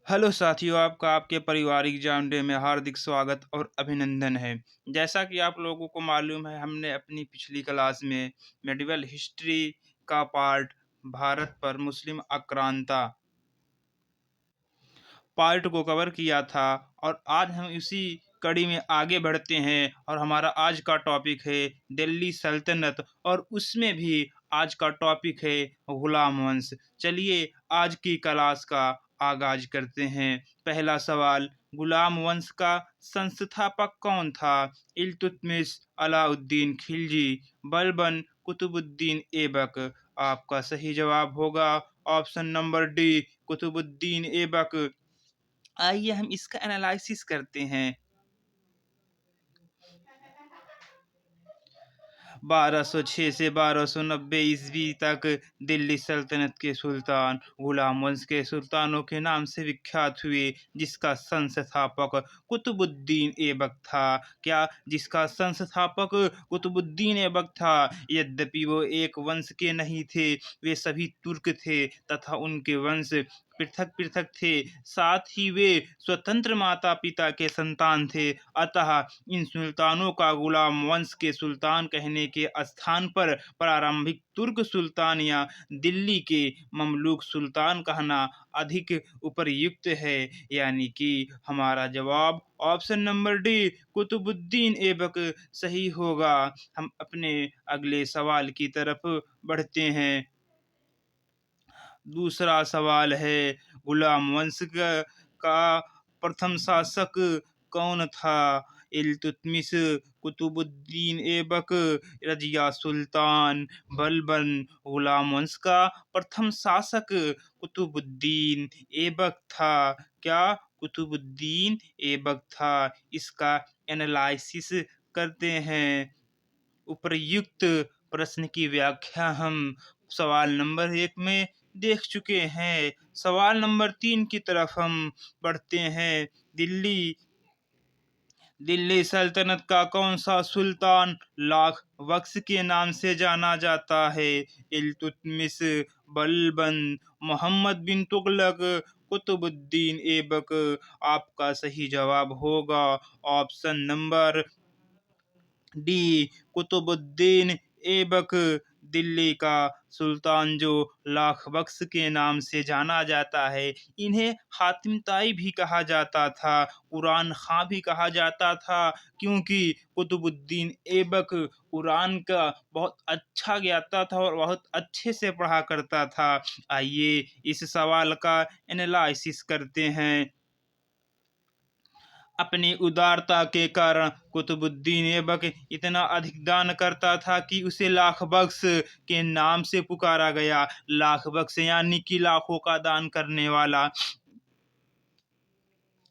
Hello साथियों, आपका आपके पारिवारिक जानडे में हार्दिक स्वागत और अभिनंदन है। जैसा कि आप लोगों को मालूम है, हमने अपनी पिछली क्लास में मेडिवल हिस्ट्री का पार्ट भारत पर मुस्लिम आक्रांता पार्ट को कवर किया था और आज हम इसी कड़ी में आगे बढ़ते हैं और हमारा आज का टॉपिक है दिल्ली सल्तनत और उसमें भी आज का टॉपिक है गुलाम वंश। चलिए आज की क्लास का आगाज करते हैं। पहला सवाल, गुलाम वंश का संस्थापक कौन था? इल्तुतमिश, अलाउद्दीन खिलजी, बलबन, कुतुबुद्दीन ऐबक। आपका सही जवाब होगा option number D, Qutubuddin Aibak. आइए हम इसका एनालिसिस करते हैं। 1206 से 1290 ईस्वी तक दिल्ली सल्तनत के सुल्तान गुलाम वंश के सुल्तानों के नाम से विख्यात हुए, जिसका संस्थापक कुतुबुद्दीन ऐबक था। क्या जिसका संस्थापक कुतुबुद्दीन ऐबक था? यद्यपि वो एक वंश के नहीं थे, वे सभी तुर्क थे तथा उनके वंश पृथक पृथक थे। साथ ही वे स्वतंत्र माता पिता के संतान थे। अतः इन सुल्तानों का गुलाम वंश के सुल्तान कहने के स्थान पर प्रारंभिक तुर्क सुल्तान या दिल्ली के ममलूक सुल्तान कहना अधिक उपयुक्त है। यानी कि हमारा जवाब option number D, Qutubuddin Aibak सही होगा। हम अपने अगले सवाल की तरफ बढ़ते हैं। दूसरा सवाल है, गुलाम वंश का प्रथम शासक कौन था? इल्तुतमिश, कुतुबुद्दीन ऐबक, रजिया सुल्तान, बलबन। गुलाम वंश का प्रथम शासक कुतुबुद्दीन ऐबक था। क्या कुतुबुद्दीन ऐबक था? इसका एनालिसिस करते हैं। उपर्युक्त प्रश्न की व्याख्या हम सवाल नंबर 1 में देख चुके हैं। सवाल नंबर 3 की तरफ हम बढ़ते हैं। दिल्ली दिल्ली सल्तनत का कौन सा सुल्तान लाख बख्श के नाम से जाना जाता है? इल्तुतमिश, बलबन, मोहम्मद बिन तुगलक, कुतुबुद्दीन ऐबक। आपका सही जवाब होगा option number D, Qutubuddin Aibak. Delhi का सुल्तान जो लाख बख्श के नाम से जाना जाता है, इन्हें हातिम ताई भी कहा जाता था, कुरान खां भी कहा जाता था, क्योंकि कुतुबुद्दीन ऐबक कुरान का बहुत अच्छा ज्ञाता था और बहुत अच्छे से पढ़ा करता था। आइए इस सवाल का एनालिसिस करते हैं। अपनी उदारता के कारण कुतुबुद्दीन ऐबक इतना अधिक दान करता था कि उसे लाख बख्श के नाम से पुकारा गया। लाख बख्श यानी कि लाखों का दान करने वाला।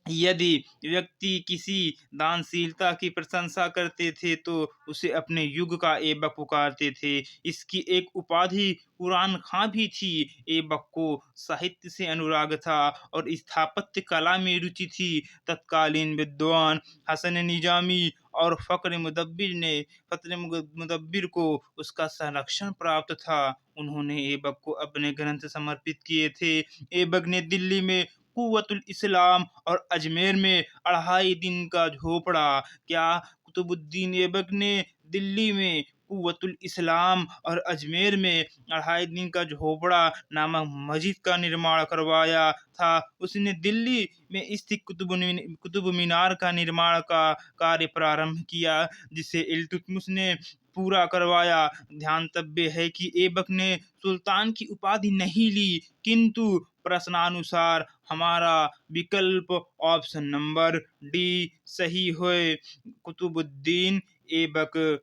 यदि व्यक्ति किसी दानशीलता की प्रशंसा करते थे तो उसे अपने युग का ऐबक पुकारते थे। इसकी एक उपाधि कुरान खां भी थी। ऐबक को साहित्य से अनुराग था और स्थापत्य कला में रुचि थी। तत्कालीन विद्वान हसन निजामी और फक्र मुदब्बिर को उसका संरक्षण प्राप्त था। उन्होंने ऐबक को अपने ग्रंथ समर्पित किए थे। ऐबक ने दिल्ली में कुव्वतुल इस्लाम और अजमेर में 2.5 दिन का झोपड़ा। क्या कुतुबुद्दीन ऐबक ने दिल्ली में कुव्वतुल इस्लाम और अजमेर में 2.5 दिन का झोपड़ा नामक मस्जिद का निर्माण करवाया था? उसने दिल्ली में स्थित कुतुब मीनार का निर्माण का कार्य प्रारंभ किया, जिसे इल्तुतमिश ने पूरा करवाया। ध्यातव्य है कि ऐबक ने सुल्तान की उपाधि नहीं ली, किंतु प्रश्नानुसार हमारा विकल्प ऑप्शन नंबर डी सही है, कुतुबुद्दीन ऐबक।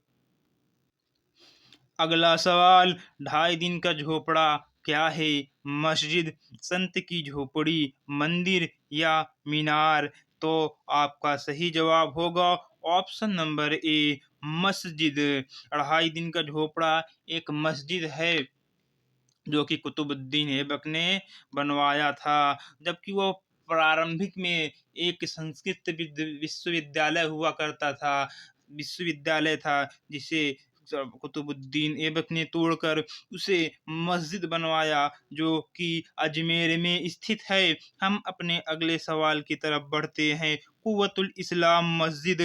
अगला सवाल, 2.5 दिन का झोपड़ा क्या है? मस्जिद, संत की झोपड़ी, मंदिर या मीनार? तो आपका सही जवाब होगा ऑप्शन नंबर ए, मस्जिद। 2.5 दिन का झोपड़ा एक मस्जिद है जो कि कुतुबुद्दीन ऐबक ने बनवाया था। जबकि वो प्रारंभिक में एक संस्कृत विश्वविद्यालय हुआ करता था, विश्वविद्यालय था जिसे कुतुबुद्दीन ऐबक ने तोड़कर उसे मस्जिद बनवाया, जो कि अजमेर में स्थित है। हम अपने अगले सवाल की तरफ बढ़ते हैं। कुव्वतुल इस्लाम मस्जिद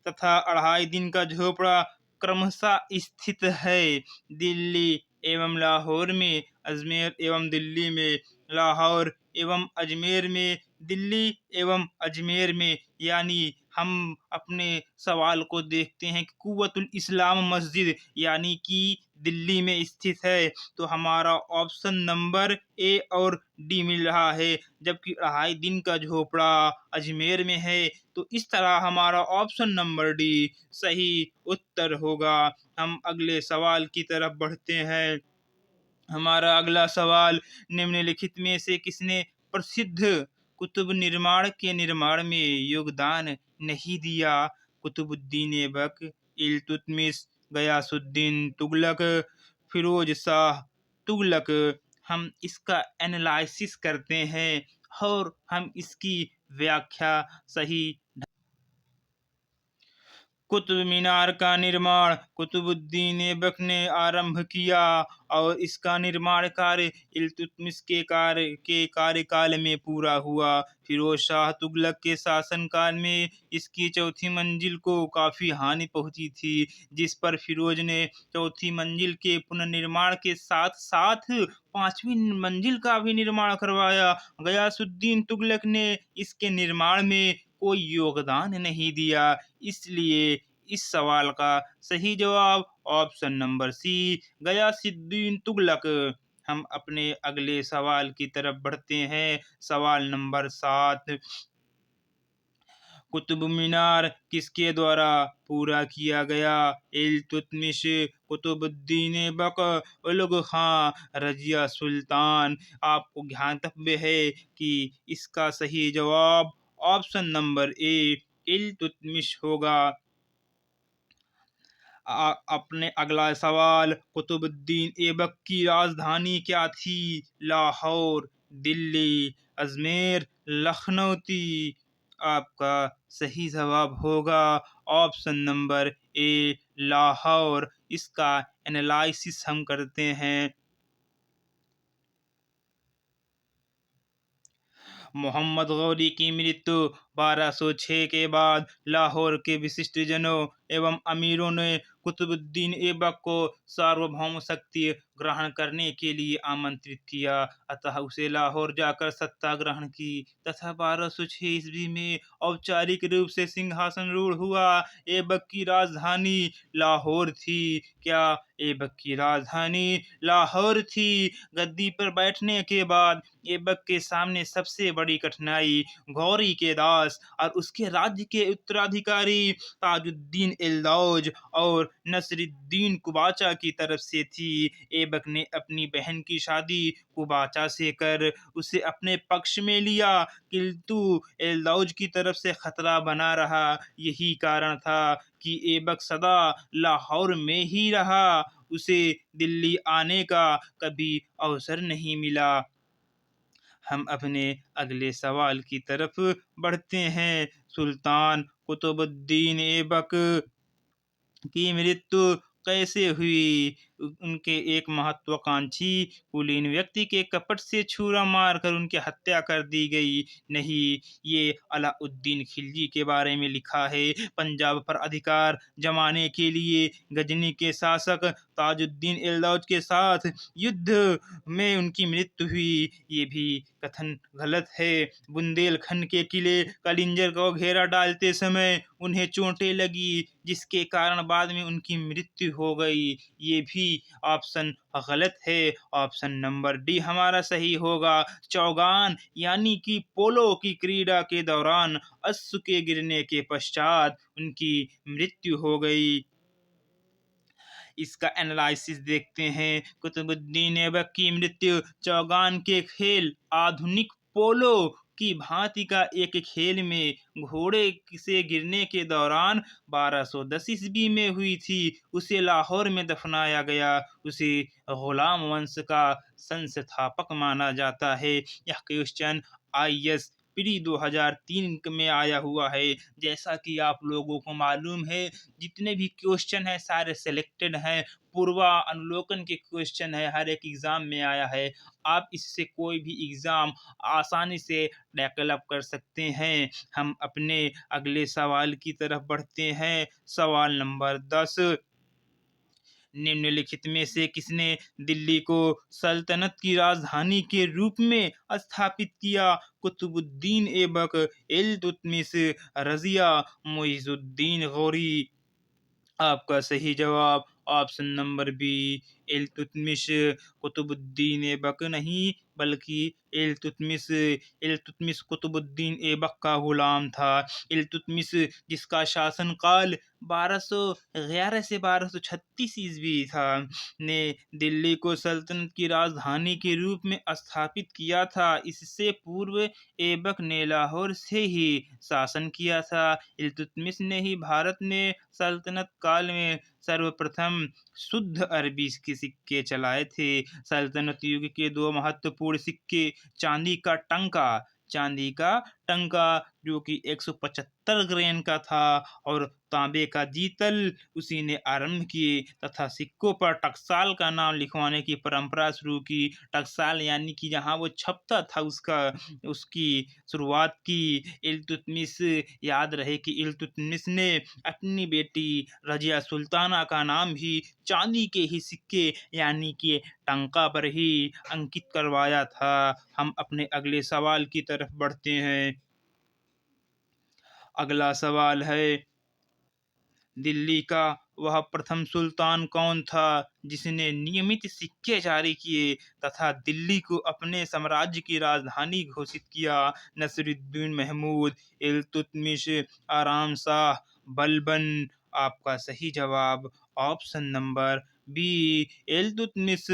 तथा अढ़ाई दिन का झोपड़ा क्रमशः स्थित है दिल्ली एवं लाहौर में, अजमेर एवं दिल्ली में, लाहौर एवं अजमेर में, दिल्ली एवं अजमेर में। यानी हम अपने सवाल को देखते हैं कि कुव्वतुल इस्लाम मस्जिद यानी कि दिल्ली में स्थित है, तो हमारा ऑप्शन नंबर ए और डी मिल रहा है। जबकि अढ़ाई दिन का झोपड़ा अजमेर में है, तो इस तरह हमारा ऑप्शन नंबर डी सही उत्तर होगा। हम अगले सवाल की तरफ बढ़ते हैं। हमारा अगला सवाल, निम्नलिखित में से किसने प्रसिद्ध कुतुब निर्माण के निर्माण में योगदान नहीं दिया? कुतुबुद्दीन ऐबक, इल्तुतमिश, गयासुद्दीन तुगलक, फिरोज शाह तुगलक। हम इसका एनालिसिस करते हैं और हम इसकी व्याख्या सही। कुतुब मीनार का निर्माण कुतुबुद्दीन ऐबक ने आरंभ किया और इसका निर्माण कार्य इल्तुतमिश के कार्यकाल में पूरा हुआ। फिरोज शाह तुगलक के शासनकाल में इसकी चौथी मंजिल को काफी हानि पहुंची थी, जिस पर फिरोज ने चौथी मंजिल के पुनर्निर्माण के साथ साथ पांचवी मंजिल का भी निर्माण करवाया। गयासुद्दीन तुगलक ने इसके निर्माण में कोई योगदान नहीं दिया, इसलिए इस सवाल का सही जवाब option number C, Ghiyasuddin Tughlaq. हम अपने अगले सवाल की तरफ बढ़ते हैं। सवाल नंबर 7, कुतुब मीनार किसके द्वारा पूरा किया गया? इल्तुतमिश, कुतुबुद्दीन ऐबक, उलुग खां, रजिया सुल्तान। आपको ध्यातव्य है कि इसका सही जवाब ऑप्शन नंबर ए इल्तुतमिश होगा। अपने अगला सवाल, कुतुबुद्दीन ऐबक की राजधानी क्या थी? लाहौर, दिल्ली, अजमेर, लखनऊती। आपका सही जवाब होगा ऑप्शन नंबर ए लाहौर। इसका एनालिसिस हम करते हैं। मोहम्मद गौरी की मृत्यु 1206 के बाद लाहौर के विशिष्ट जनों एवं अमीरों ने कुतुबुद्दीन ऐबक को सार्वभौम शक्ति ग्रहण करने के लिए आमंत्रित किया, अतः उसे लाहौर जाकर सत्ता ग्रहण की तथा 1206 ईस्वी में औपचारिक रूप से सिंहासन रूढ़ हुआ। ऐबक की राजधानी लाहौर थी। क्या ऐबक की राजधानी लाहौर थी? गद्दी पर बैठने के बाद ऐबक के सामने सबसे बड़ी कठिनाई गौरी के दास और उसके राज्य के उत्तराधिकारी ताजुद्दीन एल्दौज और नसरुद्दीन कुबाचा की तरफ से थी। ऐबक ने अपनी बहन की शादी कुबाचा से कर उसे अपने पक्ष में लिया, किंतु एल्दौज की तरफ से खतरा बना रहा। यही कारण था कि ऐबक सदा लाहौर में ही रहा, उसे दिल्ली आने का कभी अवसर नहीं मिला। हम अपने अगले सवाल की तरफ बढ़ते हैं। सुल्तान कुतुबुद्दीन ऐबक की मृत्यु कैसे हुई? उनके एक महत्वाकांक्षी कुलीन व्यक्ति के कपट से छुरा मारकर उनकी हत्या कर दी गई। नहीं, ये अलाउद्दीन खिलजी के बारे में लिखा है। पंजाब पर अधिकार जमाने के लिए गजनी के शासक ताजुद्दीन एल्दौज के साथ युद्ध में उनकी मृत्यु हुई, ये भी कथन गलत है। बुंदेलखंड के किले कलिंजर को घेरा डालते समय उन्हें चोटें लगी, जिसके कारण बाद में उनकी मृत्यु हो गई, ये भी ऑप्शन गलत है। ऑप्शन नंबर डी हमारा सही होगा। चौगान यानी कि पोलो की क्रीड़ा के दौरान अश्व के गिरने के पश्चात उनकी मृत्यु हो गई। इसका एनालिसिस देखते हैं। कुतुबुद्दीन ऐबक की मृत्यु चौगान के खेल आधुनिक पोलो की भांति का एक खेल में घोड़े से गिरने के दौरान 1210 ईस्वी में हुई थी। उसे लाहौर में दफनाया गया। उसे गुलाम वंश का संस्थापक माना जाता है। यह क्वेश्चन IAS प्री 2003 में आया हुआ है। जैसा कि आप लोगों को मालूम है, जितने भी क्वेश्चन हैं सारे सिलेक्टेड हैं, पूर्वानुलोकन के क्वेश्चन है, हर एक एग्ज़ाम में आया है। आप इससे कोई भी एग्ज़ाम आसानी से टैकल अप कर सकते हैं। हम अपने अगले सवाल की तरफ बढ़ते हैं। सवाल नंबर 10, निम्नलिखित में से किसने दिल्ली को सल्तनत की राजधानी के रूप में स्थापित किया? कुतुबुद्दीन ऐबक, इल्तुतमिश, रज़िया, मुइज़ुद्दीन गौरी। आपका सही जवाब option number B, Iltutmish. Qutubuddin Aibak नहीं, बल्कि इल्तुतमिश। इल्तुतमिश कुतुबुद्दीन ऐबक का गुलाम था। इल्तुतमिश, जिसका शासनकाल 1211 से 1236 ईस्वी था, ने दिल्ली को सल्तनत की राजधानी के रूप में स्थापित किया था। इससे पूर्व ऐबक ने लाहौर से ही शासन किया था। इल्तुतमिश ने ही भारत में सल्तनत काल में सर्वप्रथम शुद्ध अरबी के सिक्के चलाए थे। सल्तनत युग के दो महत्वपूर्ण सिक्के, चांदी का टंका जो कि 175 ग्रेन का था, और तांबे का जीतल, उसी ने आरंभ किए तथा सिक्कों पर टकसाल का नाम लिखवाने की परंपरा शुरू की। टकसाल यानी कि जहाँ वो छपता था उसकी शुरुआत की इल्तुतमिश। याद रहे कि इल्तुतमिश ने अपनी बेटी रजिया सुल्ताना का नाम भी चांदी के ही सिक्के यानी कि टंका पर ही अंकित करवाया था। हम अपने अगले सवाल की तरफ बढ़ते हैं। अगला सवाल है, दिल्ली का वह प्रथम सुल्तान कौन था जिसने नियमित सिक्के जारी किए तथा दिल्ली को अपने साम्राज्य की राजधानी घोषित किया? नसीरुद्दीन महमूद, इल्तुतमिश, आराम शाह, बलबन। आपका सही जवाब ऑप्शन नंबर बी, इल्तुतमिश।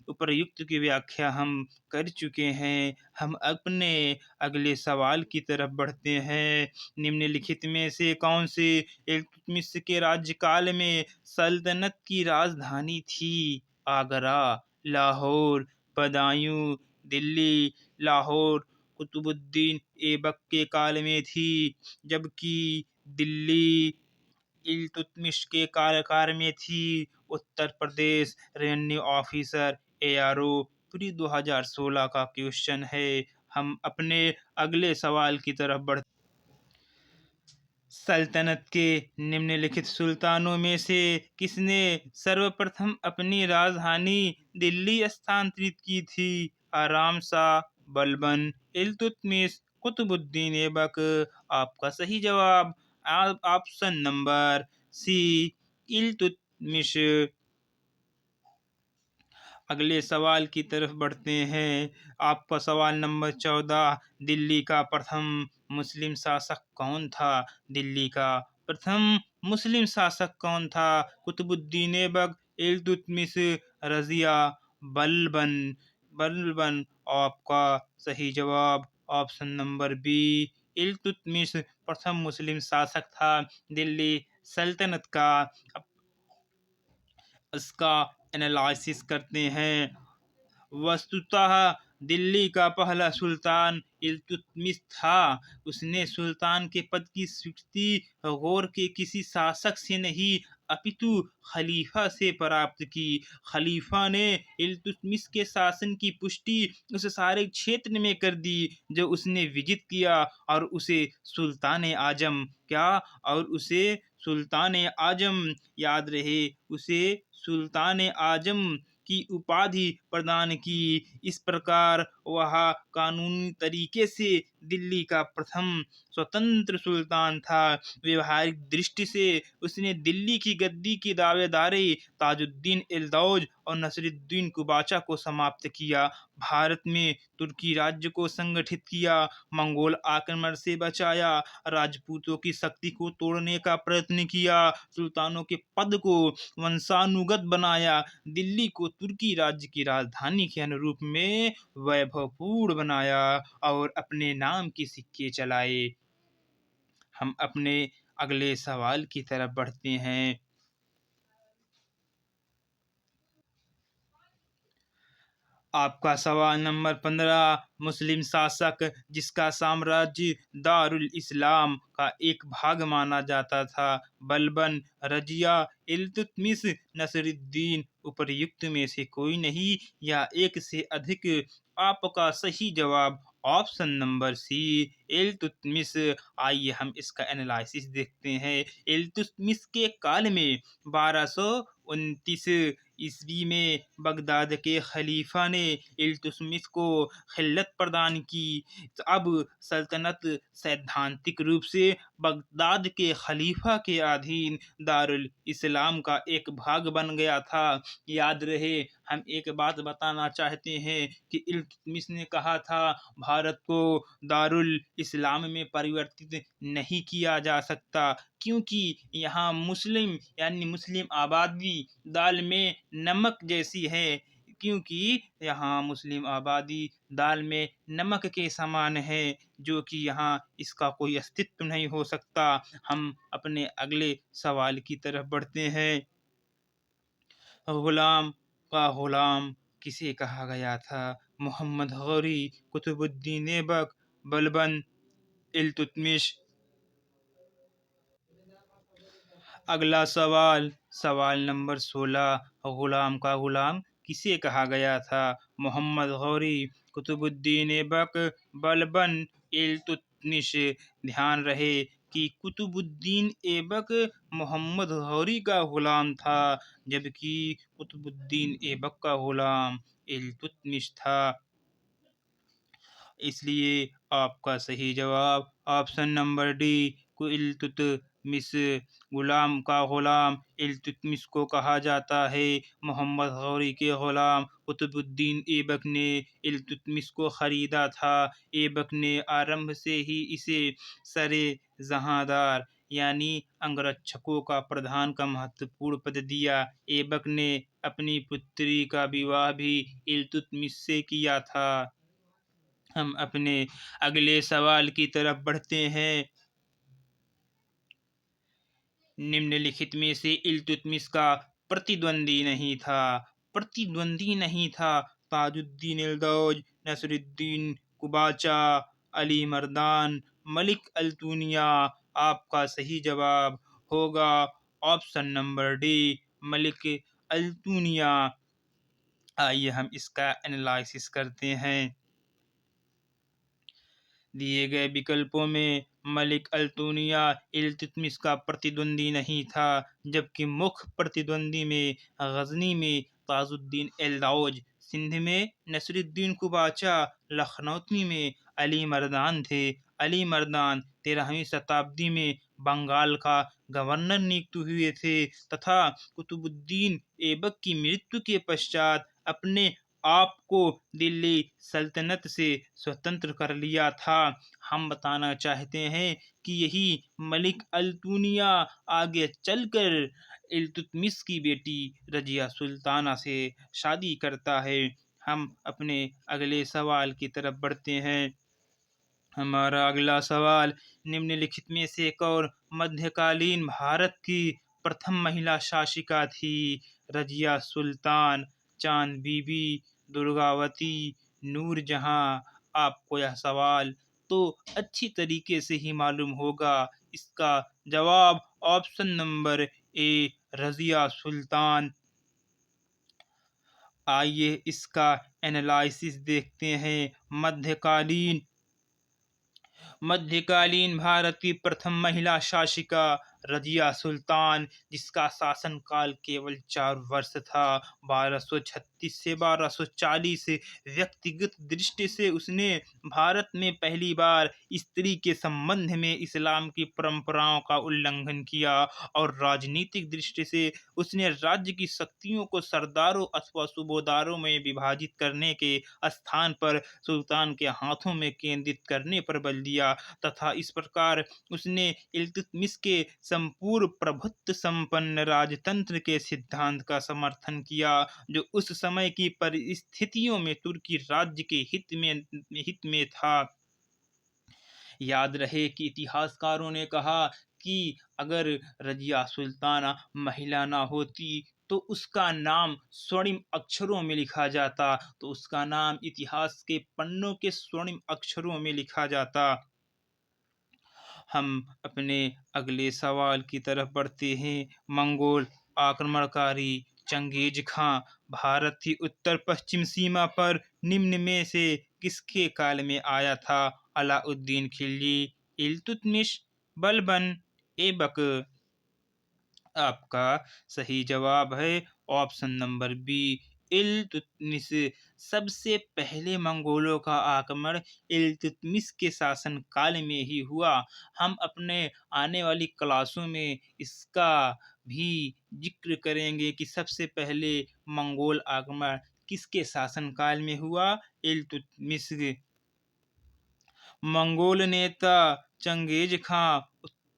उपर्युक्त की व्याख्या हम कर चुके हैं। हम अपने अगले सवाल की तरफ बढ़ते हैं। निम्नलिखित में से कौन से इल्तुतमिश के राज्यकाल में सल्तनत की राजधानी थी? आगरा, लाहौर, बदायूं, दिल्ली। लाहौर कुतुबुद्दीन ऐबक के काल में थी, जबकि दिल्ली इल्तुतमिश के कार्यकाल में थी। Uttar Pradesh revenue officer ARO, pre 2016 का क्वेश्चन है। हम अपने अगले सवाल की तरफ बढ़ते। सल्तनत के निम्नलिखित सुल्तानों में से किसने सर्वप्रथम अपनी राजधानी दिल्ली स्थानांतरित की थी? आराम शाह, बलबन, इल्तुतमिश, कुतुबुद्दीन ऐबक। आपका सही जवाब ऑप्शन नंबर सी, इल्तुतमिश। अगले सवाल की तरफ बढ़ते हैं। आपका सवाल नंबर 14, दिल्ली का प्रथम मुस्लिम शासक कौन था? दिल्ली का प्रथम मुस्लिम शासक कौन था? कुतुबुद्दीन ऐबक, इल्तुतमिश, रजिया, बलबन। बलबन। आपका सही जवाब ऑप्शन नंबर बी, इल्तुतमिश प्रथम मुस्लिम शासक था दिल्ली सल्तनत का। इसका एनालिसिस करते हैं। वस्तुतः दिल्ली का पहला सुल्तान इल्तुतमिश था। उसने सुल्तान के पद की स्वीकृति गौर के किसी शासक से नहीं अपितु खलीफा से प्राप्त की। खलीफा ने इल्तुतमिश के शासन की पुष्टि उस सारे क्षेत्र में कर दी जो उसने विजित किया, और उसे सुल्तान आजम, याद रहे, उसे सुल्तान आजम की उपाधि प्रदान की। इस प्रकार वह कानूनी तरीके से दिल्ली का प्रथम स्वतंत्र सुल्तान था। व्यवहारिक दृष्टि से उसने दिल्ली की गद्दी की दावेदारी ताजुद्दीन एल्दौज और नसीरुद्दीन कुबाचा को समाप्त किया। भारत में तुर्की राज्य को संगठित किया, मंगोल आक्रमण से बचाया, राजपूतों की शक्ति को तोड़ने का प्रयत्न किया, सुल्तानों के पद को वंशानुगत बनाया, दिल्ली को तुर्की राज्य की राजधानी के अनुरूप में वैभवपूर्ण बनाया और अपने नाम के सिक्के चलाए। हम अपने अगले सवाल की तरफ बढ़ते हैं। आपका सवाल नंबर 15, मुस्लिम शासक जिसका साम्राज्य दारुल इस्लाम का एक भाग माना जाता था, बलबन, रजिया, इल्तुतमिश, नसरुद्दीन उपर्युक्त में से कोई नहीं या एक से अधिक? आपका सही जवाब ऑप्शन नंबर सी, इल्तुतमिश। आइए हम इसका एनालिसिस देखते हैं। इल्तुतमिश के काल में 1229 ईस्वी में बगदाद के खलीफा ने इल्तुतमिश को खिल्लत प्रदान की। तो अब सल्तनत सैद्धांतिक रूप से बगदाद के खलीफा के अधीन दारुल इस्लाम का एक भाग बन गया था। याद रहे, हम एक बात बताना चाहते हैं कि इल्तुतमिश ने कहा था भारत को दारुल इस्लाम में परिवर्तित नहीं किया जा सकता, क्योंकि यहाँ मुस्लिम यानी मुस्लिम आबादी दाल में नमक जैसी है, क्योंकि यहाँ मुस्लिम आबादी दाल में नमक के समान है, जो कि यहाँ इसका कोई अस्तित्व नहीं हो सकता। हम अपने अगले सवाल की तरफ बढ़ते हैं। गुलाम का गुलाम किसे कहा गया था? मोहम्मद गौरी, कुतुबुद्दीन ऐबक, बलबन, इल्तुतमिश। अगला सवाल, सवाल नंबर 16, गुलाम का गुलाम किसे कहा गया था? मोहम्मद गौरी, कुतुबुद्दीन ऐबक, बलबन, इल्तुतमिश। ध्यान रहे कि कुतुबुद्दीन ऐबक मोहम्मद गौरी का गुलाम था, जबकि कुतुबुद्दीन ऐबक का गुलाम इल्तुतमिश था। इसलिए आपका सही जवाब ऑप्शन नंबर डी, इल्तुतमिश। गुलाम का गुलाम इल्तुतमिश को कहा जाता है। मोहम्मद गौरी के गुलाम कुतुबुद्दीन ऐबक ने इल्तुतमिश को खरीदा था। ऐबक ने आरंभ से ही इसे सरे जहांदार यानी अंगरक्षकों का प्रधान का महत्वपूर्ण पद दिया। ऐबक ने अपनी पुत्री का विवाह भी इल्तुतमिश से किया था। हम अपने अगले सवाल की तरफ बढ़ते हैं। निम्नलिखित में से इल्तुतमिश का प्रतिद्वंदी नहीं था। प्रतिद्वंदी नहीं था। ताजुद्दीन इल्दौज, नसरुद्दीन कुबाचा, अली मर्दान, मलिक अल्तूनिया। आपका सही जवाब होगा option number D, Malik Altunia. आइए हम इसका एनालिसिस करते हैं। दिए गए विकल्पों में मलिक अल्तूनिया इल्तुतमिश का प्रतिद्वंदी नहीं था, जबकि मुख्य प्रतिद्वंदी में गजनी में ताजुद्दीन एल्दाउज, सिंध में नसरुद्दीन कुबाचा, लखनऊ में अली मर्दान थे। अली मर्दान 13वीं शताब्दी में बंगाल का गवर्नर नियुक्त हुए थे तथा कुतुबुद्दीन ऐबक की मृत्यु के पश्चात अपने आप को दिल्ली सल्तनत से स्वतंत्र कर लिया था। हम बताना चाहते हैं कि यही मलिक अल्तूनिया आगे चलकर इल्तुतमिश की बेटी रजिया सुल्ताना से शादी करता है। हम अपने अगले सवाल की तरफ बढ़ते हैं। हमारा अगला सवाल, निम्नलिखित में से एक और मध्यकालीन भारत की प्रथम महिला शासिका थी? रजिया सुल्तान, चांद बीबी, दुर्गावती, नूरजहां। आपको यह सवाल तो अच्छी तरीके से ही मालूम होगा। इसका जवाब option number A, Razia Sultan. आइए इसका एनालिसिस देखते हैं। मध्यकालीन भारत की प्रथम महिला शासिका रजिया सुल्तान, जिसका शासनकाल केवल 4 वर्ष था, 1236 से 1240। व्यक्तिगत दृष्टि से उसने भारत में पहली बार स्त्री के संबंध में इस्लाम की परंपराओं का उल्लंघन किया और राजनीतिक दृष्टि से उसने राज्य की शक्तियों को सरदारों अथवा सूबेदारों में विभाजित करने के स्थान पर सुल्तान के हाथों में केंद्रित करने पर बल दिया तथा इस प्रकार उसने इल्तुतमिश के संपूर्ण प्रभुत्व संपन्न राजतंत्र के सिद्धांत का समर्थन किया, जो उस समय की परिस्थितियों में तुर्की राज्य के हित में था। याद रहे कि इतिहासकारों ने कहा कि अगर रजिया सुल्ताना महिला ना होती तो उसका नाम स्वर्णिम अक्षरों में लिखा जाता, तो उसका नाम इतिहास के पन्नों के स्वर्णिम अक्षरों में लिखा जाता। हम अपने अगले सवाल की तरफ बढ़ते हैं। मंगोल आक्रमणकारी चंगेज खां भारत की उत्तर पश्चिम सीमा पर निम्न में से किसके काल में आया था? अलाउद्दीन खिलजी, इल्तुतमिश, बलबन, ऐबक। आपका सही जवाब है ऑप्शन नंबर बी, इल्तुतमिश। सबसे पहले मंगोलों का आक्रमण इल्तुतमिश के शासन काल में ही हुआ। हम अपने आने वाली क्लासों में इसका भी जिक्र करेंगे कि सबसे पहले मंगोल आक्रमण किसके शासन काल में हुआ? इल्तुतमिश। मंगोल नेता चंगेज खां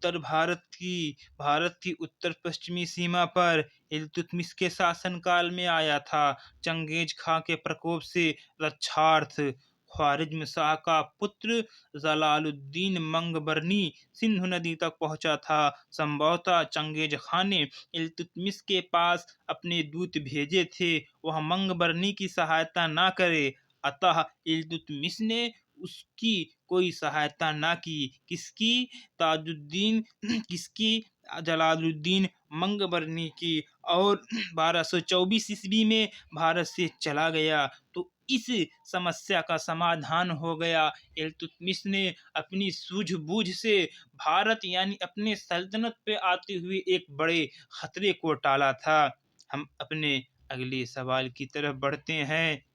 भारत की उत्तर पश्चिमी सीमा पर इल्तुतमिश के शासनकाल में आया था। चंगेज खां के प्रकोप से रक्षार्थ ख्वारिज्म शाह का पुत्र जलालुद्दीन मंगबरनी सिंधु नदी तक पहुंचा था। संभवतः चंगेज खां ने इल्तुतमिश के पास अपने दूत भेजे थे, वह मंगबरनी की सहायता न करे, अतः इल्तुतमिश ने उसकी कोई सहायता ना की। किसकी? ताजुद्दीन किसकी? जलालुद्दीन मंगबरनी की। और 1224 ईस्वी में भारत से चला गया। तो इस समस्या का समाधान हो गया। इल्तुतमिश ने अपनी सूझबूझ से भारत यानी अपने सल्तनत पे आते हुए एक बड़े खतरे को टाला था। हम अपने अगले सवाल की तरफ बढ़ते हैं।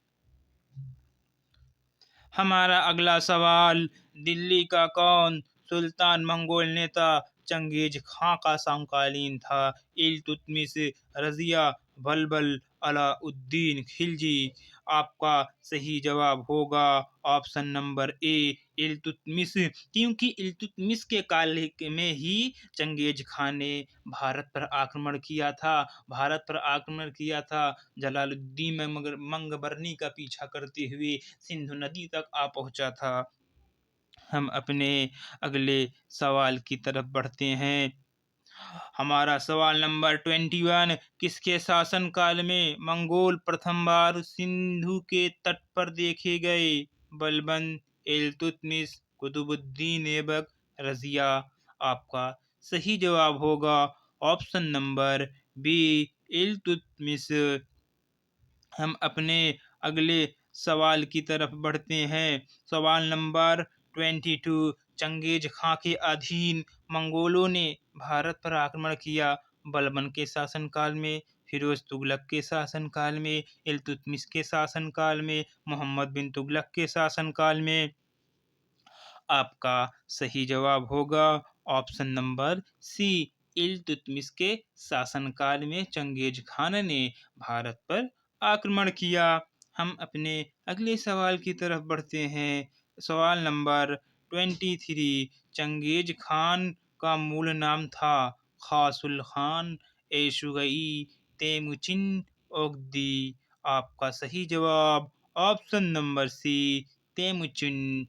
हमारा अगला सवाल, दिल्ली का कौन सुल्तान मंगोल नेता चंगेज खां का समकालीन था? इल्तुतमिश, रजिया, बलबल, अलाउद्दीन खिलजी। आपका सही जवाब होगा ऑप्शन नंबर ए, इल्तुतमिश। क्योंकि इल्तुतमिश के काल में ही चंगेज खां ने भारत पर आक्रमण किया था। जलालुद्दीन मंगबरनी का पीछा करते हुए सिंधु नदी तक आ पहुंचा था। हम अपने अगले सवाल की तरफ बढ़ते हैं। हमारा सवाल नंबर 21, किसके शासनकाल में मंगोल प्रथम बार सिंधु के तट पर देखे गए? बलबन, इल्तुतमिश, कुतुबुद्दीन ऐबक, रजिया। आपका सही जवाब होगा ऑप्शन नंबर बी, इल्तुतमिश। हम अपने अगले सवाल की तरफ बढ़ते हैं। सवाल नंबर 22, चंगेज खां के अधीन मंगोलों ने भारत पर आक्रमण किया। बलबन के शासनकाल में, फिरोज तुगलक के शासनकाल में, इल्तुतमिश के शासनकाल में, मोहम्मद बिन तुगलक के शासनकाल में। आपका सही जवाब होगा ऑप्शन नंबर सी, इल्तुतमिश के शासनकाल में चंगेज खान ने भारत पर आक्रमण किया। हम अपने अगले सवाल की तरफ बढ़ते हैं। सवाल नंबर 23, चंगेज खान का मूल नाम था खासुल खान, एशुगई, तेमुचिन, ओगदी। आपका सही जवाब ऑप्शन नंबर सी, तेमुचिन।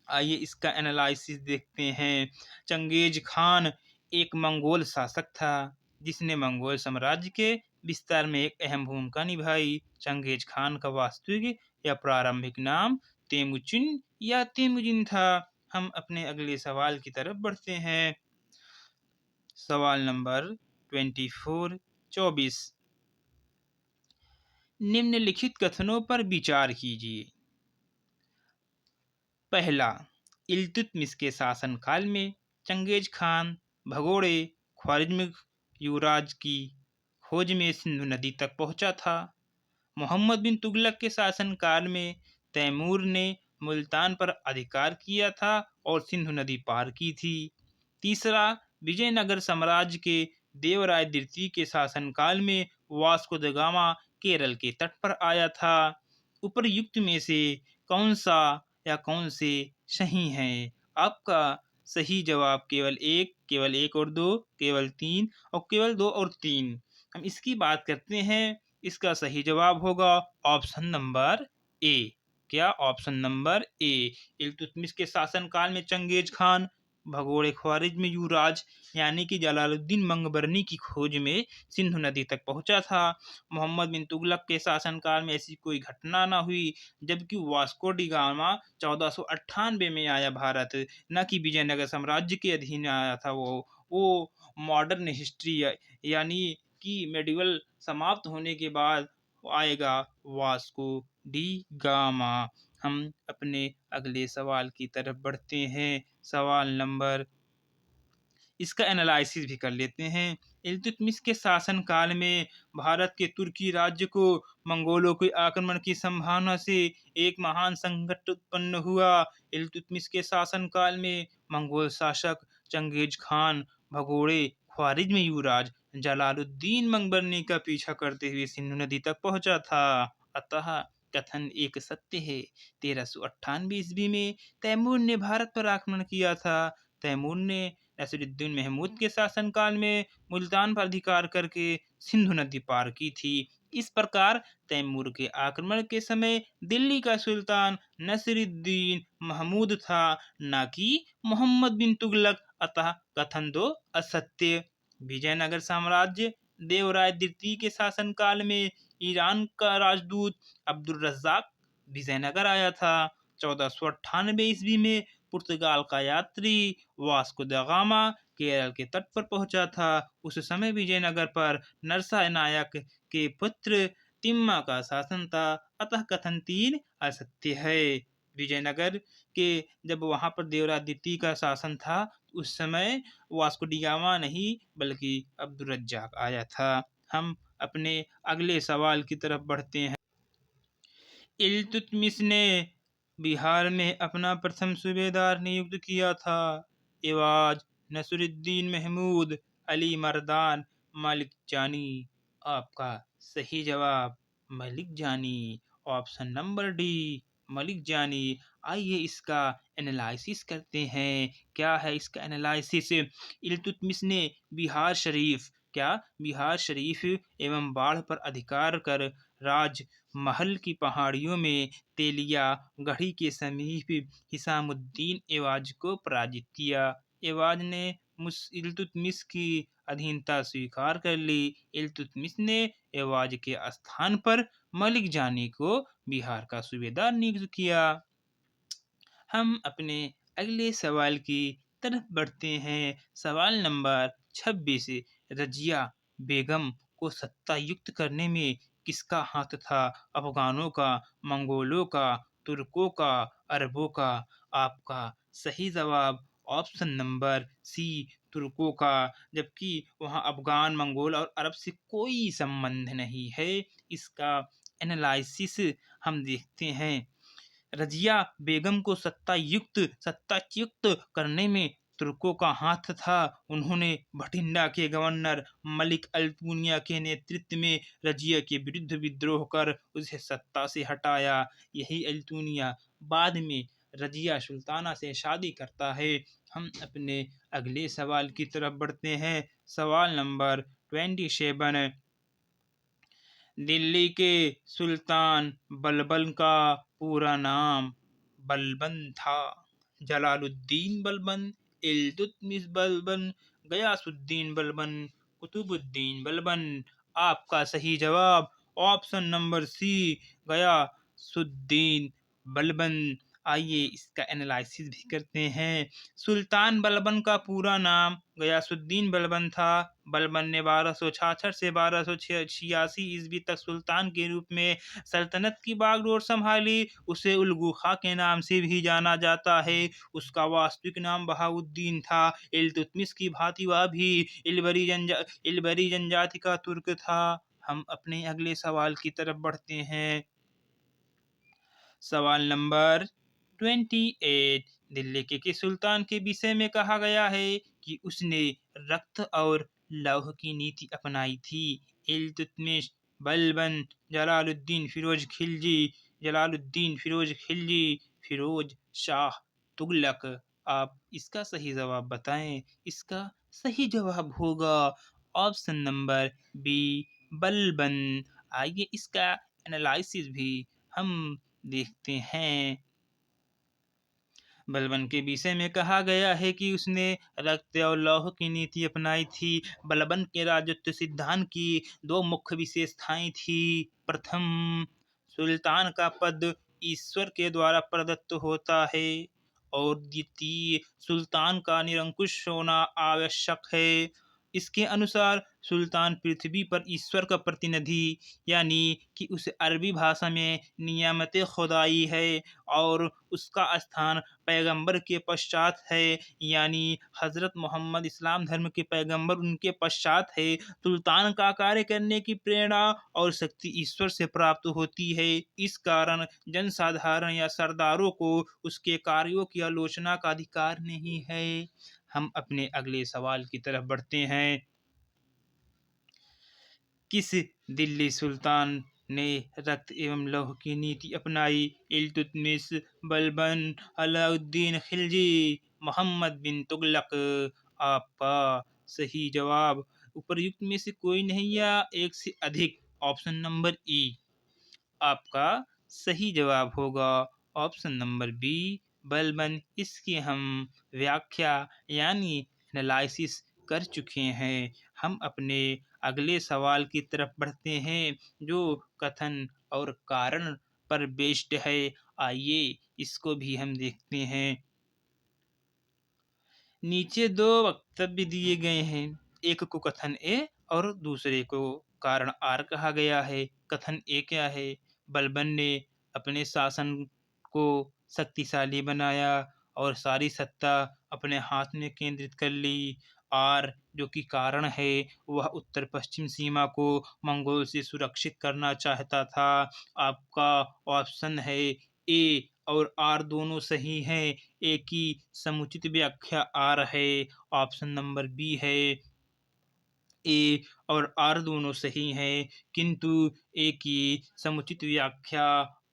आइए इसका एनालिसिस देखते हैं। चंगेज खान एक मंगोल शासक था जिसने मंगोल साम्राज्य के विस्तार में एक अहम भूमिका निभाई। चंगेज खान का वास्तविक या प्रारंभिक नाम तेमुचिन या तेमुजिन था। हम अपने अगले सवाल की तरफ बढ़ते हैं। सवाल नंबर 24, निम्नलिखित कथनों पर विचार कीजिए। पहला, इल्तुतमिश के शासनकाल में चंगेज खान भगोड़े ख्वारिज्म युवराज की खोज में सिंधु नदी तक पहुंचा था। मोहम्मद बिन तुगलक के शासनकाल में तैमूर ने मुल्तान पर अधिकार किया था और सिंधु नदी पार की थी। तीसरा, विजयनगर साम्राज्य के देवराय द्वितीय के शासनकाल में वास्को द गामा केरल के तट पर आया था। उपर्युक्त में से कौन सा या कौन से सही हैं? आपका सही जवाब केवल एक और दो, केवल तीन और केवल दो और तीन। हम इसकी बात करते हैं। इसका सही जवाब होगा ऑप्शन नंबर ए। क्या? Option number A. इल्तुतमिश के शासनकाल में चंगेज खान भगोड़े ख्वारिज़्म युवराज यानी कि जलालुद्दीन मंगबरनी की खोज में सिंधु नदी तक पहुंचा था। मोहम्मद बिन तुगलक के शासनकाल में ऐसी कोई घटना न हुई, जबकि वास्को डी गामा 1498 में आया भारत, न कि विजयनगर साम्राज्य के अधीन आया था। वो मॉडर्न हिस्ट्री यानी कि मेडिवल समाप्त होने के बाद आएगा वास्को डी गामा। हम अपने अगले सवाल की तरफ बढ़ते हैं। सवाल नंबर, इसका एनालिसिस भी कर लेते हैं। इल्तुतमिश के शासनकाल में भारत के तुर्की राज्य को मंगोलों के आक्रमण की संभावना से एक महान संकट उत्पन्न हुआ। इल्तुतमिश के शासनकाल में मंगोल शासक चंगेज खान भगोड़े ख्वारिज्म युवराज जलालुद्दीन मंगबरनी का पीछा करते हुए सिंधु नदी तक पहुंचा था। अतः कथन एक सत्य है। 1398 ईस्वी में तैमूर ने भारत पर आक्रमण किया था। तैमूर ने नसीरुद्दीन महमूद के शासनकाल में मुल्तान पर अधिकार करके सिंधु नदी पार की थी। इस प्रकार तैमूर के आक्रमण के समय दिल्ली का सुल्तान नसीरुद्दीन महमूद था, न कि मोहम्मद बिन तुगलक। अतः कथन दो असत्य। विजयनगर साम्राज्य देवराय द्वितीय के शासनकाल में ईरान का राजदूत अब्दुल रज्जाक विजयनगर आया था। 1498 ईस्वी में पुर्तगाल का यात्री वास्को द गामा केरल के तट पर पहुंचा था। उस समय विजयनगर पर नरसा नायक के पुत्र तिम्मा का शासन था। अतः कथन 3 असत्य है। विजयनगर के जब वहां पर देवराय द्वितीय का शासन था, उस समय वास्को डी गामा नहीं बल्कि अब्दुल रज्जाक आया था। हम अपने अगले सवाल की तरफ बढ़ते हैं। इल्तुतमिश ने बिहार में अपना प्रथम सूबेदार नियुक्त किया था। एवाज नसरुद्दीन महमूद अली मर्दान मलिक जानी। आपका सही जवाब मलिक जानी, ऑप्शन नंबर डी मलिक जानी। आइए इसका एनालिसिस करते हैं। क्या है इसका एनालिसिस? इल्तुतमिश ने बिहार शरीफ एवं बाढ़ पर अधिकार कर राज महल की पहाड़ियों में तेलिया गढ़ी के समीप हिसामुद्दीन एवाज को पराजित किया। एवाज ने इल्तुतमिश की अधीनता स्वीकार कर ली। इल्तुतमिश ने एवाज के स्थान पर मलिक जानी को बिहार का सूबेदार नियुक्त किया। हम अपने अगले सवाल की तरफ बढ़ते हैं। सवाल नंबर 26, रजिया बेगम को सत्ता युक्त करने में किसका हाथ था? अफगानों का, मंगोलों का, तुर्कों का, अरबों का? आपका सही जवाब ऑप्शन नंबर सी तुर्कों का, जबकि वहाँ अफगान, मंगोल और अरब से कोई संबंध नहीं है। इसका एनालिसिस हम देखते हैं। रजिया बेगम को सत्ताच्युत करने में तुर्कों का हाथ था। उन्होंने भटिंडा के गवर्नर मलिक अल्तुनिया के नेतृत्व में रजिया के विरुद्ध विद्रोह कर उसे सत्ता से हटाया। यही अल्तुनिया बाद में रजिया सुल्ताना से शादी करता है। हम अपने अगले सवाल की तरफ बढ़ते हैं। सवाल नंबर 27, दिल्ली के सुल्तान बलबन का पूरा नाम बलबन था। जलालुद्दीन बलबन, इल्तुतमिश बलबन, गयासुद्दीन बलबन, कुतुबुद्दीन बलबन? आपका सही जवाब option number C Ghiyasuddin Balban. आइए इसका एनालिसिस भी करते हैं। सुल्तान बलबन का पूरा नाम गयासुद्दीन बलबन था। बलबन ने 1266 से 1286 ईस्वी तक सुल्तान के रूप में सल्तनत की बागडोर संभाली। उसे उल गुखा के नाम से भी जाना जाता है। उसका वास्तविक नाम बहाउद्दीन था। इल्तुतमिश की भांति वह भी इलबरी जनजाति का तुर्क था। हम अपने अगले सवाल की तरफ बढ़ते हैं। सवाल नंबर 28, दिल्ली के किस सुल्तान के विषय में कहा गया है कि उसने रक्त और लौह की नीति अपनाई थी? इल्तुतमिश, बलबन, जलालुद्दीन फिरोज खिलजी, फिरोज शाह तुगलक? आप इसका सही जवाब बताएं। इसका सही जवाब होगा ऑप्शन नंबर बी बलबन। आइए इसका एनालिसिस भी हम देखते हैं। बलबन के विषय में कहा गया है कि उसने रक्त और लौह की नीति अपनाई थी। बलबन के राजत्व सिद्धांत की दो मुख्य विशेषताएं थी। प्रथम, सुल्तान का पद ईश्वर के द्वारा प्रदत्त होता है, और द्वितीय, सुल्तान का निरंकुश होना आवश्यक है। इसके अनुसार सुल्तान पृथ्वी पर ईश्वर का प्रतिनिधि, यानी कि उस अरबी भाषा में नियामत खुदाई है, और उसका स्थान पैगंबर के पश्चात है, यानी हजरत मोहम्मद इस्लाम धर्म के पैगंबर उनके पश्चात है। सुल्तान का कार्य करने की प्रेरणा और शक्ति ईश्वर से प्राप्त होती है। इस कारण जनसाधारण या सरदारों को उसके कार्यों की आलोचना का अधिकार नहीं है। हम अपने अगले सवाल की तरफ बढ़ते हैं। किस दिल्ली सुल्तान ने रक्त एवं लौह की नीति अपनाई? इल्तुतमिश, बलबन, अलाउद्दीन खिलजी, मोहम्मद बिन तुगलक। आपका सही जवाब उपर्युक्त में से कोई नहीं या एक से अधिक, ऑप्शन नंबर ई आपका सही जवाब होगा। Option number B Balban. इसकी हम व्याख्या यानी एनालिसिस कर चुके हैं। हम अपने अगले सवाल की तरफ बढ़ते हैं, जो कथन और कारण पर बेस्ड है। आइए इसको भी हम देखते हैं। नीचे दो वक्तव्य दिए गए हैं। एक को कथन ए और दूसरे को कारण आर कहा गया है। कथन ए क्या है? बलबन ने अपने शासन को शक्तिशाली बनाया और सारी सत्ता अपने हाथ में केंद्रित कर ली। आर जो कि कारण है, वह उत्तर पश्चिम सीमा को मंगोल से सुरक्षित करना चाहता था। आपका ऑप्शन है ए और आर दोनों सही हैं। ए की समुचित व्याख्या आर है। ऑप्शन नंबर बी है ए और आर दोनों सही हैं, किंतु ए की समुचित व्याख्या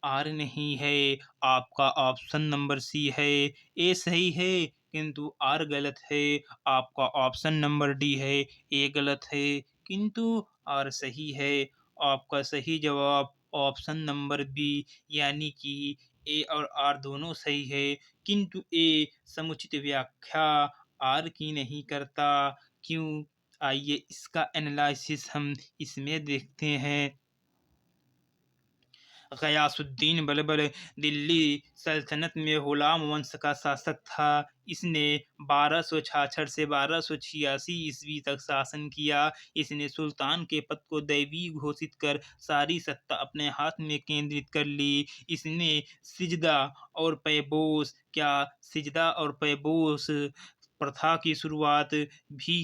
आर नहीं है। आपका ऑप्शन नंबर सी है। ए सही है किंतु आर गलत है। आपका ऑप्शन नंबर डी है। ए गलत है किंतु आर सही है। आपका सही जवाब ऑप्शन नंबर बी, यानी कि ए और आर दोनों सही है, किंतु ए समुचित व्याख्या आर की नहीं करता। क्यों? आइए इसका एनालिसिस हम इसमें देखते हैं। गयासुद्दीन बलबल दिल्ली सल्तनत में गुलाम वंश का शासक था। इसने 1266 से 1286 ईस्वी तक शासन किया। इसने सुल्तान के पद को दैवी घोषित कर सारी सत्ता अपने हाथ में केंद्रित कर ली। इसने सिजदा और पैबोस प्रथा की शुरुआत भी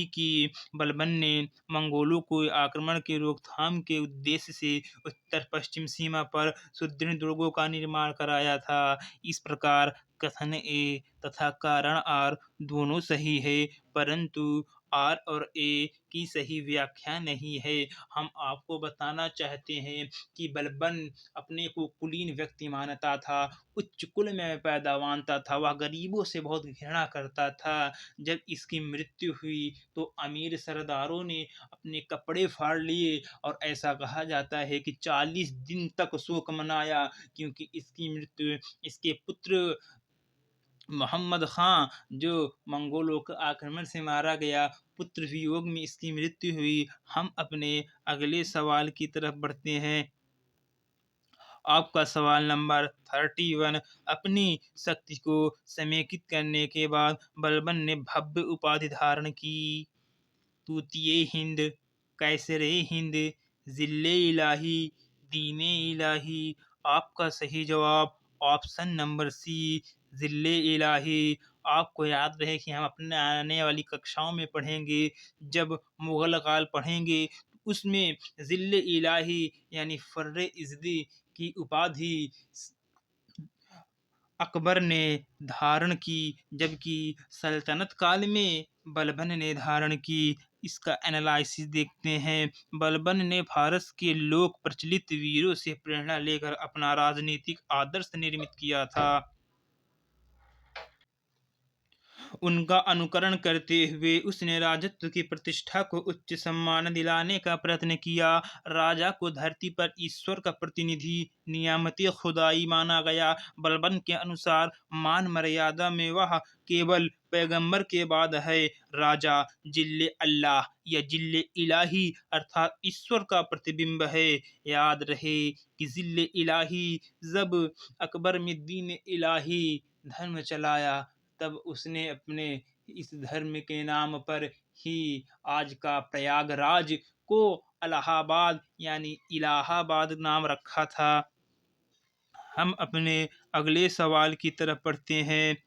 की। बलबन ने मंगोलों को आक्रमण के रोकथाम के उद्देश्य से उत्तर पश्चिम सीमा पर सुदृढ़ दुर्गों का निर्माण कराया था। इस प्रकार कथन ए तथा कारण आर दोनों सही है, परंतु आर और ए की सही व्याख्या नहीं है। हम आपको बताना चाहते हैं कि बलबन अपने को कुलीन व्यक्ति मानता था, उच्च कुल में पैदा मानता था, वह गरीबों से बहुत घृणा करता था। जब इसकी मृत्यु हुई तो अमीर सरदारों ने अपने कपड़े फाड़ लिए, और ऐसा कहा जाता है कि 40 दिन तक शोक मनाया, क्योंकि इसकी मृत्यु इसके पुत्र मोहम्मद खां जो मंगोलों के आक्रमण से मारा गया, पुत्र वियोग में इसकी मृत्यु हुई। हम अपने अगले सवाल की तरफ बढ़ते हैं। आपका सवाल नंबर 31। अपनी शक्ति को समेकित करने के बाद बलबन ने भव्य उपाधि धारण की। तूतिए हिंद, कैसरे हिंद, जिले इलाही, दीने इलाही। आपका सही जवाब ऑप्शन नंबर सी, जिले इलाही। आपको याद रहे कि हम अपने आने वाली कक्षाओं में पढ़ेंगे, जब मुगल काल पढ़ेंगे तो उसमें जिले इलाही यानी फर्रे इजदी की उपाधि अकबर ने धारण की, जबकि सल्तनत काल में बलबन ने धारण की। इसका एनालिसिस देखते हैं। बलबन ने फारस के लोक प्रचलित वीरों से प्रेरणा लेकर अपना राजनीतिक आदर्श निर्मित किया था। उनका अनुकरण करते हुए उसने राजत्व की प्रतिष्ठा को उच्च सम्मान दिलाने का प्रयत्न किया। राजा को धरती पर ईश्वर का प्रतिनिधि नियामती खुदाई माना गया। बलबन के अनुसार मान मर्यादा में वह केवल पैगंबर के बाद है। राजा जिल्ले अल्लाह या जिल्ले इलाही अर्थात ईश्वर का प्रतिबिंब है। याद रहे कि जिल्ले इलाही जब अकबर में दीन इलाही धर्म चलाया, तब उसने अपने इस धर्म के नाम पर ही आज का प्रयागराज को इलाहाबाद यानी इलाहाबाद नाम रखा था। हम अपने अगले सवाल की तरफ बढ़ते हैं।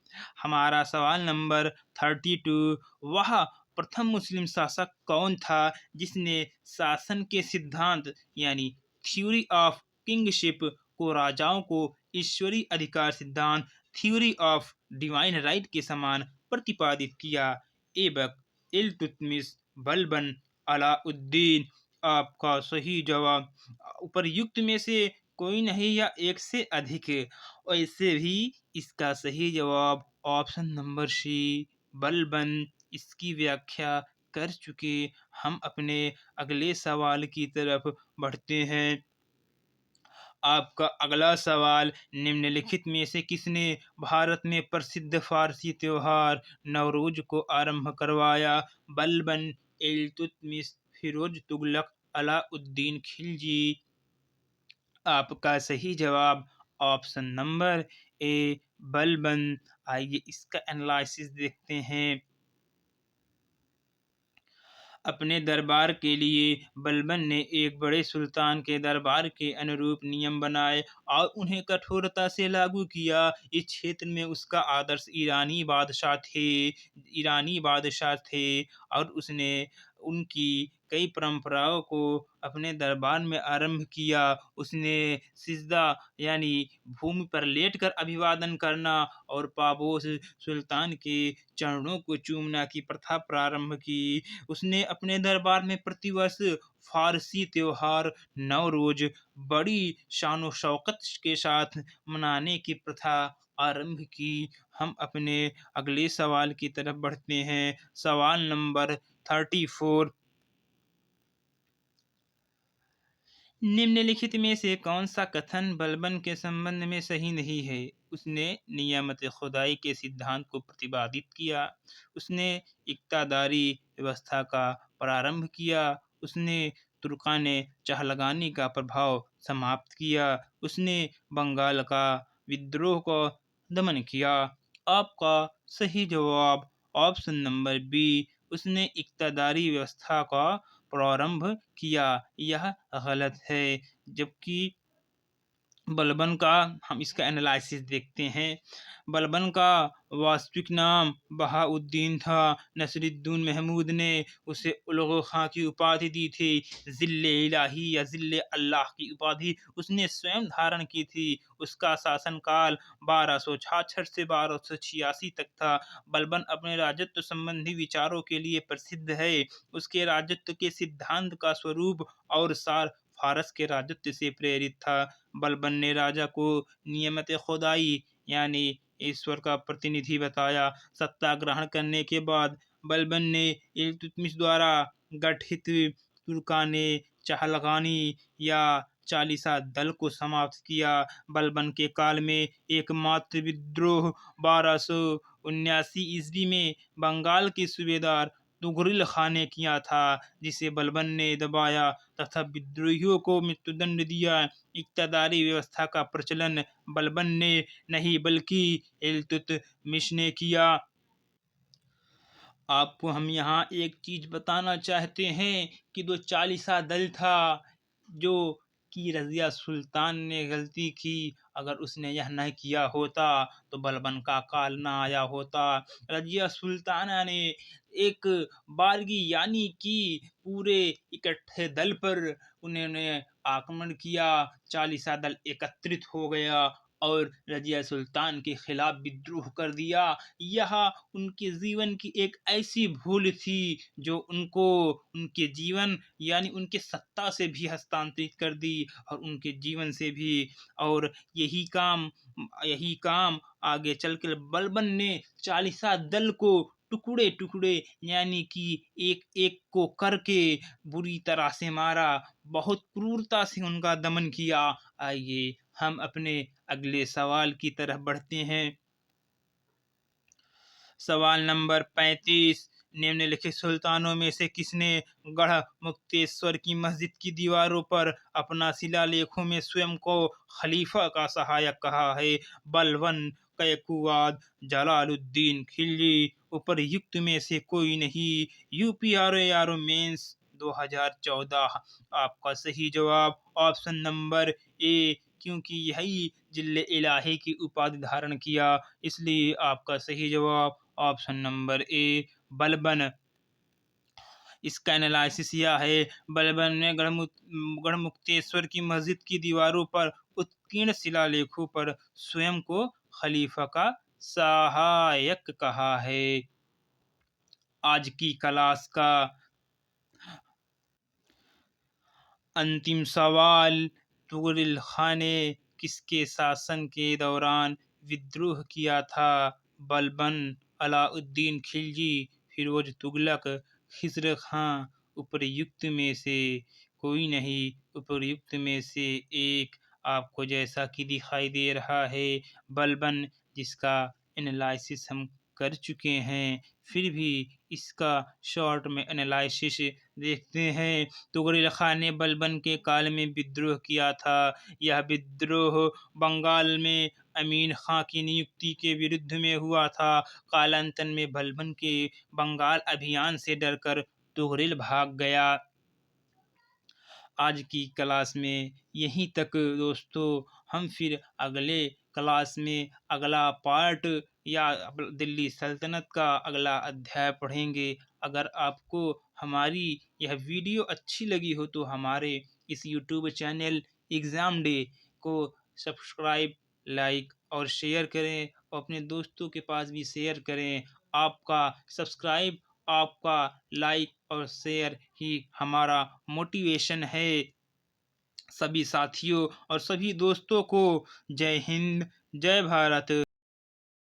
हमारा सवाल नंबर 32, वह प्रथम मुस्लिम शासक कौन था जिसने शासन के सिद्धांत यानी थ्योरी ऑफ किंगशिप को राजाओं को ईश्वरीय अधिकार सिद्धांत थ्योरी ऑफ डिवाइन राइट के समान प्रतिपादित किया? एबक, इल्तुतमिश, बलबन, अलाउद्दीन। आपका सही जवाब उपर्युक्त में से कोई नहीं या एक से अधिक। ऐसे भी इसका सही जवाब ऑप्शन नंबर सी, बलबन। इसकी व्याख्या कर चुके। हम अपने अगले सवाल की तरफ बढ़ते हैं। आपका अगला सवाल, निम्नलिखित में से किसने भारत में प्रसिद्ध फारसी त्योहार नवरोज को आरंभ करवाया? बलबन, इल्तुतमिश, फिरोज तुगलक, अलाउद्दीन खिलजी। आपका सही जवाब ऑप्शन नंबर ए, बलबन। आइए इसका एनालिसिस देखते हैं। अपने दरबार के लिए बलबन ने एक बड़े सुल्तान के दरबार के अनुरूप नियम बनाए और उन्हें कठोरता से लागू किया। इस क्षेत्र में उसका आदर्श ईरानी बादशाह थे और उसने उनकी कई परंपराओं को अपने दरबार में आरंभ किया। उसने सिजदा यानी भूमि पर लेटकर अभिवादन करना और पाबोस सुल्तान के चरणों को चूमना की प्रथा प्रारंभ की। उसने अपने दरबार में प्रतिवर्ष फारसी त्योहार नवरोज बड़ी शानो शौकत के साथ मनाने की प्रथा आरंभ की। हम अपने अगले सवाल की तरफ बढ़ते हैं। सवाल नंबर 34, निम्नलिखित में से कौन सा कथन बलबन के संबंध में सही नहीं है? उसने नियामत खुदाई के सिद्धांत को प्रतिपादित किया। उसने इक्तादारी व्यवस्था का प्रारंभ किया। उसने तुर्काने चहलगानी का प्रभाव समाप्त किया। उसने बंगाल का विद्रोह को दमन किया। आपका सही जवाब ऑप्शन नंबर बी, उसने इक्तादारी व्यवस्था का प्रारंभ किया। यह गलत है। जबकि बलबन का, हम इसका एनालिसिस देखते हैं। बलबन का वास्तविक नाम बहाउद्दीन था। नसरुद्दीन महमूद ने उसे उलग खां की उपाधि दी थी। जिल्ले इलाही या जिल्ले अल्लाह की उपाधि उसने स्वयं धारण की थी। उसका शासनकाल 1266 से 1286 तक था। बलबन अपने राजत्व संबंधी विचारों के लिए प्रसिद्ध है। उसके राजत्व के सिद्धांत का स्वरूप और सार फारस के राजत्व से प्रेरित था। बलबन ने राजा को नियमत खुदाई यानी ईश्वर का प्रतिनिधि बताया। सत्ता ग्रहण करने के बाद बलबन ने इल्तुतमिश द्वारा गठित तुर्काने चहलगानी या चालीसा दल को समाप्त किया। बलबन के काल में एकमात्र विद्रोह 1279 ईस्वी में बंगाल के सूबेदार तुगरिल खां ने किया था, जिसे बलबन ने दबाया तथा विद्रोहियों को मृत्युदंड दिया। इक्तदारी व्यवस्था का प्रचलन बलबन ने नहीं बल्कि इल्तुतमिश ने किया। आपको हम यहाँ एक चीज बताना चाहते हैं कि जो चालीसा दल था, जो कि रजिया सुल्तान ने गलती की। अगर उसने यह नहीं किया होता तो बलबन का काल ना आया होता। रजिया सुल्ताना ने एक बारगी यानी कि पूरे इकट्ठे दल पर उन्होंने आक्रमण किया। चालीसा दल एकत्रित हो गया और रजिया सुल्तान के खिलाफ विद्रोह कर दिया। यह उनके जीवन की एक ऐसी भूल थी जो उनको उनके जीवन यानी उनके सत्ता से भी हस्तांतरित कर दी और उनके जीवन से भी। और यही काम आगे चलकर बलबन ने चालीसा दल को टुकड़े-टुकड़े यानी कि एक-एक को करके बुरी तरह से मारा, बहुत क्रूरता से उनका दमन किया। आइए हम अपने अगले सवाल की तरफ बढ़ते हैं। सवाल नंबर 35, निम्नलिखित सुल्तानों में से किसने गढ़ मुक्तेश्वर की मस्जिद की दीवारों पर अपना शिलालेखों में स्वयं को खलीफा का सहायक कहा है? बलबन, कैकुवाद, जलालुद्दीन खिलजी। उपर्युक्त में से कोई नहीं। यूपीआरओ मेंस 2014। आपका सही जवाब ऑप्शन नंबर ए, क्योंकि यही जिले इलाही की उपाधि धारण किया, इसलिए आपका सही जवाब ऑप्शन नंबर ए, बलबन। इसका एनालिसिस यह है, बलबन ने गढ़मुक्तेश्वर की मस्जिद की दीवारों पर उत्कीर्ण शिलालेखों पर स्वयं को खलीफा का सहायक कहा है। आज की क्लास का अंतिम सवाल, तुगरिल खान ने किसके शासन के दौरान विद्रोह किया था? बलबन, अलाउद्दीन खिलजी, फिरोज तुगलक, खिसर खां। उपर्युक्त में से कोई नहीं। उपर्युक्त में से एक आपको जैसा कि दिखाई दे रहा है बलबन, जिसका एनालिसिस हम कर चुके हैं, फिर भी इसका शॉर्ट में एनालिसिस देखते हैं। तुगरिल खान ने बलबन के काल में विद्रोह किया था। यह विद्रोह बंगाल में अमीन खां की नियुक्ति के विरुद्ध में हुआ था। कालांतर में बलबन के बंगाल अभियान से डरकर तुगरिल भाग गया। आज की क्लास में यहीं तक दोस्तों। हम फिर अगले क्लास में अगला पार्ट या दिल्ली सल्तनत का अगला अध्याय पढ़ेंगे। अगर आपको हमारी यह वीडियो अच्छी लगी हो तो हमारे इस यूट्यूब चैनल एग्ज़ाम डे को सब्सक्राइब, लाइक और शेयर करें और अपने दोस्तों के पास भी शेयर करें। आपका सब्सक्राइब, आपका लाइक और शेयर ही हमारा मोटिवेशन है। सभी साथियों और सभी दोस्तों को जय हिंद, जय भारत।